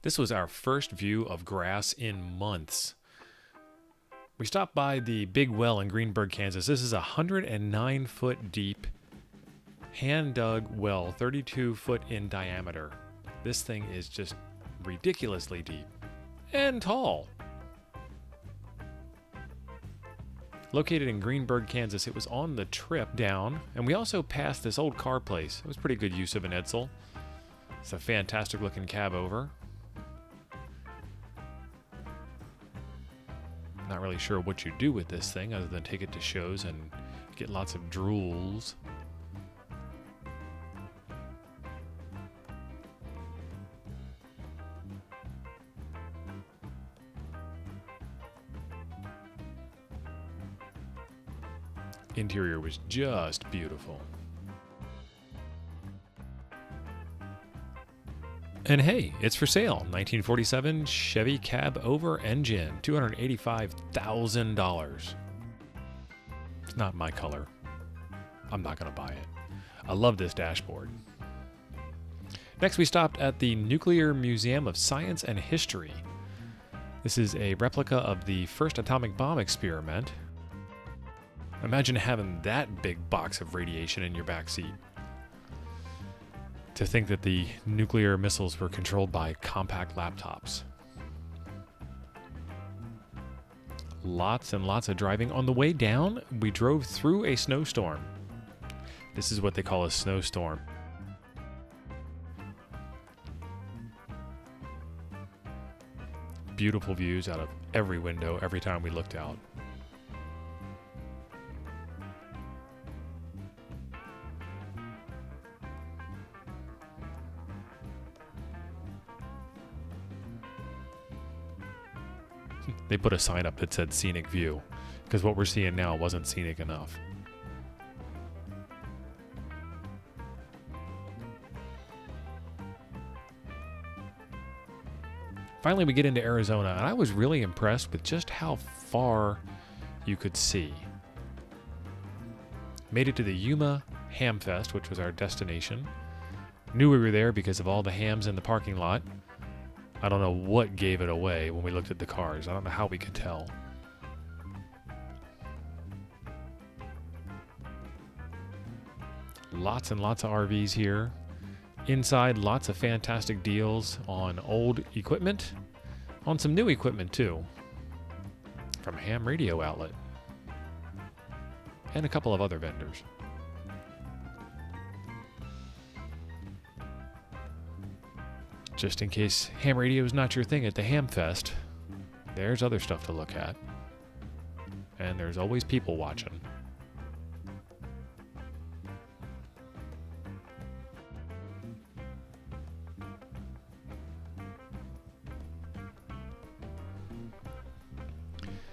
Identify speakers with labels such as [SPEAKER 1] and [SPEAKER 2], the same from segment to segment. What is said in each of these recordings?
[SPEAKER 1] This was our first view of grass in months. We stopped by the Big Well in Greenburg, Kansas. This is a 109-foot deep, hand-dug well, 32-foot in diameter. This thing is just ridiculously deep and tall. Located in Greenburg, Kansas, it was on the trip down, and we also passed this old car place. It was pretty good use of an Edsel. It's a fantastic looking cab over. Not really sure what you do with this thing other than take it to shows and get lots of drools. Interior was just beautiful. And hey, it's for sale. 1947 Chevy cab over engine, $285,000. It's not my color. I'm not going to buy it. I love this dashboard. Next, we stopped at the Nuclear Museum of Science and History. This is a replica of the first atomic bomb experiment. Imagine having that big box of radiation in your backseat. To think that the nuclear missiles were controlled by compact laptops. Lots and lots of driving. On the way down, we drove through a snowstorm. This is what they call a snowstorm. Beautiful views out of every window every time we looked out. They put a sign up that said scenic view, because what we're seeing now wasn't scenic enough. Finally, we get into Arizona, and I was really impressed with just how far you could see. Made it to the Yuma Ham Fest, which was our destination. Knew we were there because of all the hams in the parking lot. I don't know what gave it away when we looked at the cars. I don't know how we could tell. Lots and lots of RVs here. Inside, lots of fantastic deals on old equipment, on some new equipment too, from Ham Radio Outlet, and a couple of other vendors. Just in case ham radio is not your thing at the Ham Fest, there's other stuff to look at. And there's always people watching.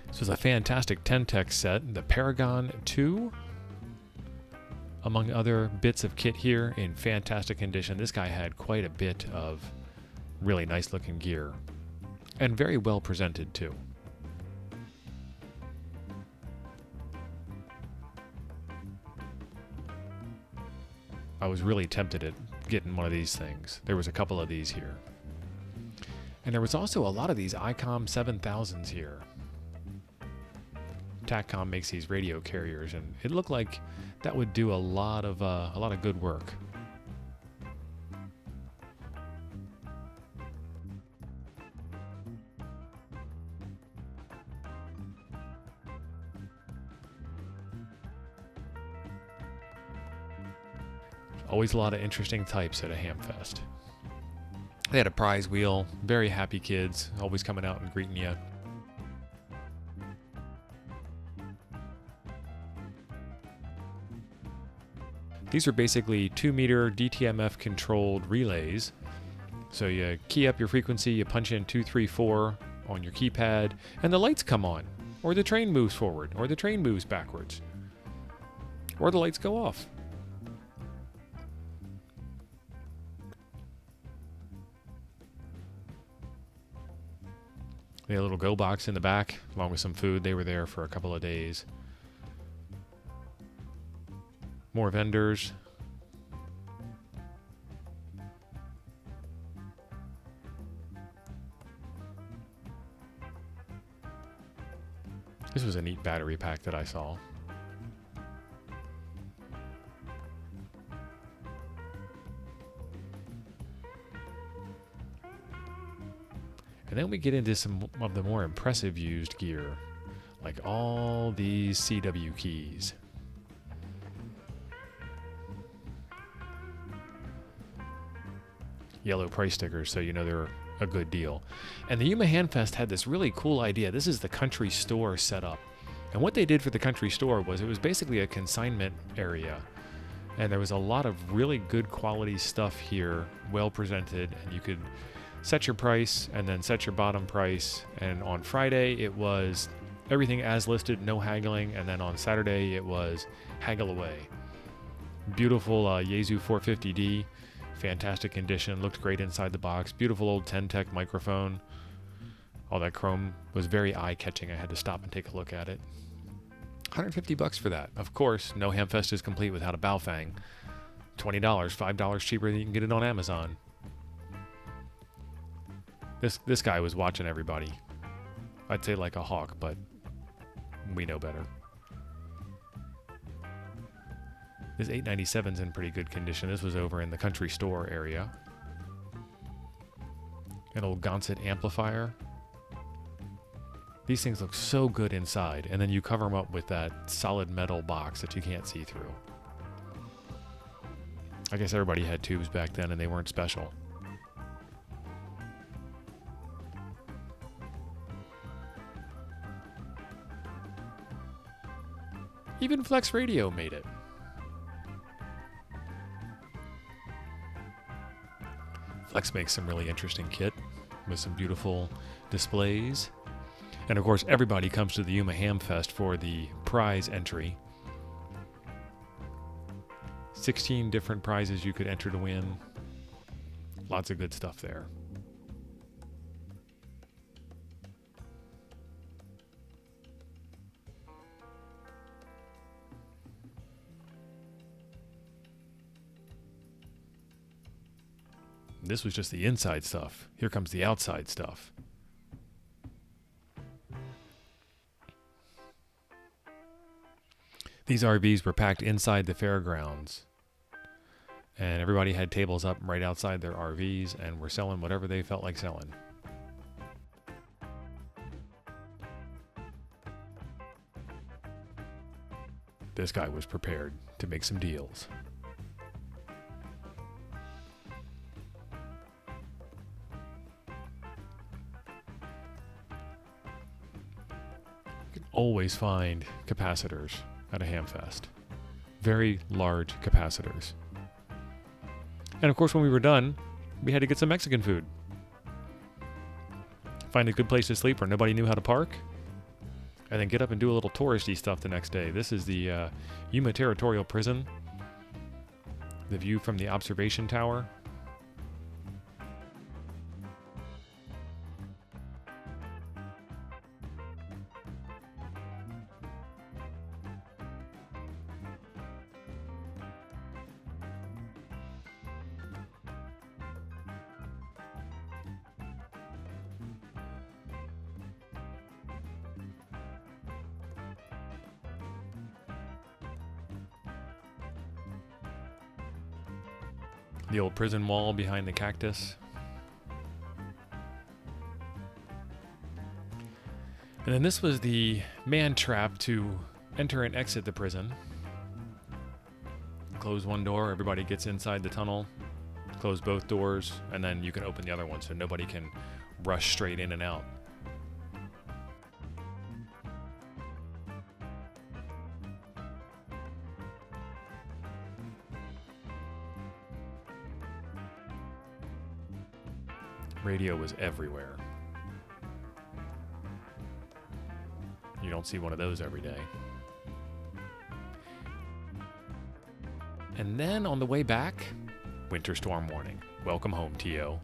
[SPEAKER 1] This was a fantastic Ten-Tech set, the Paragon 2. Among other bits of kit here in fantastic condition. This guy had quite a bit of really nice looking gear, and very well presented too. I was really tempted at getting one of these things. There was a couple of these here. And there was also a lot of these ICOM 7000s here. TACCOM makes these radio carriers, and it looked like that would do a lot of good work. Always a lot of interesting types at a Hamfest. They had a prize wheel, very happy kids, always coming out and greeting you. These are basically 2-meter DTMF controlled relays. So you key up your frequency, you punch in 234 on your keypad, and the lights come on. Or the train moves forward, or the train moves backwards. Or the lights go off. They had a little go box in the back, along with some food. They were there for a couple of days. More vendors. This was a neat battery pack that I saw. And then we get into some of the more impressive used gear, like all these CW keys. Yellow price stickers, so you know they're a good deal. And the Yuma Handfest had this really cool idea. This is the country store setup. And what they did for the country store was it was basically a consignment area. And there was a lot of really good quality stuff here, well presented, and you could set your price and then set your bottom price. And on Friday it was everything as listed, no haggling, and then on Saturday it was haggle away. Beautiful Yaesu 450D, fantastic condition, looked great inside the box. Beautiful old Ten-Tec microphone. All that chrome was very eye-catching. I had to stop and take a look at it. $150 for that. Of course, no Hamfest is complete without a Baofeng. $20, $5 cheaper than you can get it on Amazon. This guy was watching everybody. I'd say like a hawk, but we know better. This 897's in pretty good condition. This was over in the country store area. An old Gonset amplifier. These things look so good inside, and then you cover them up with that solid metal box that you can't see through. I guess everybody had tubes back then and they weren't special. Even Flex Radio made it. Flex makes some really interesting kit with some beautiful displays. And of course, everybody comes to the Yuma Hamfest for the prize entry. 16 different prizes you could enter to win. Lots of good stuff there. This was just the inside stuff. Here comes the outside stuff. These RVs were packed inside the fairgrounds. And everybody had tables up right outside their RVs and were selling whatever they felt like selling. This guy was prepared to make some deals. Always find capacitors at a Hamfest. Very large capacitors. And of course, when we were done, we had to get some Mexican food. Find a good place to sleep where nobody knew how to park. And then get up and do a little touristy stuff the next day. This is the Yuma Territorial Prison. The view from the observation tower. The old prison wall behind the cactus. And then this was the man trap to enter and exit the prison. Close one door, everybody gets inside the tunnel. Close both doors, and then you can open the other one so nobody can rush straight in and out. Radio was everywhere. You don't see one of those every day. And then on the way back, winter storm warning. Welcome home, TO.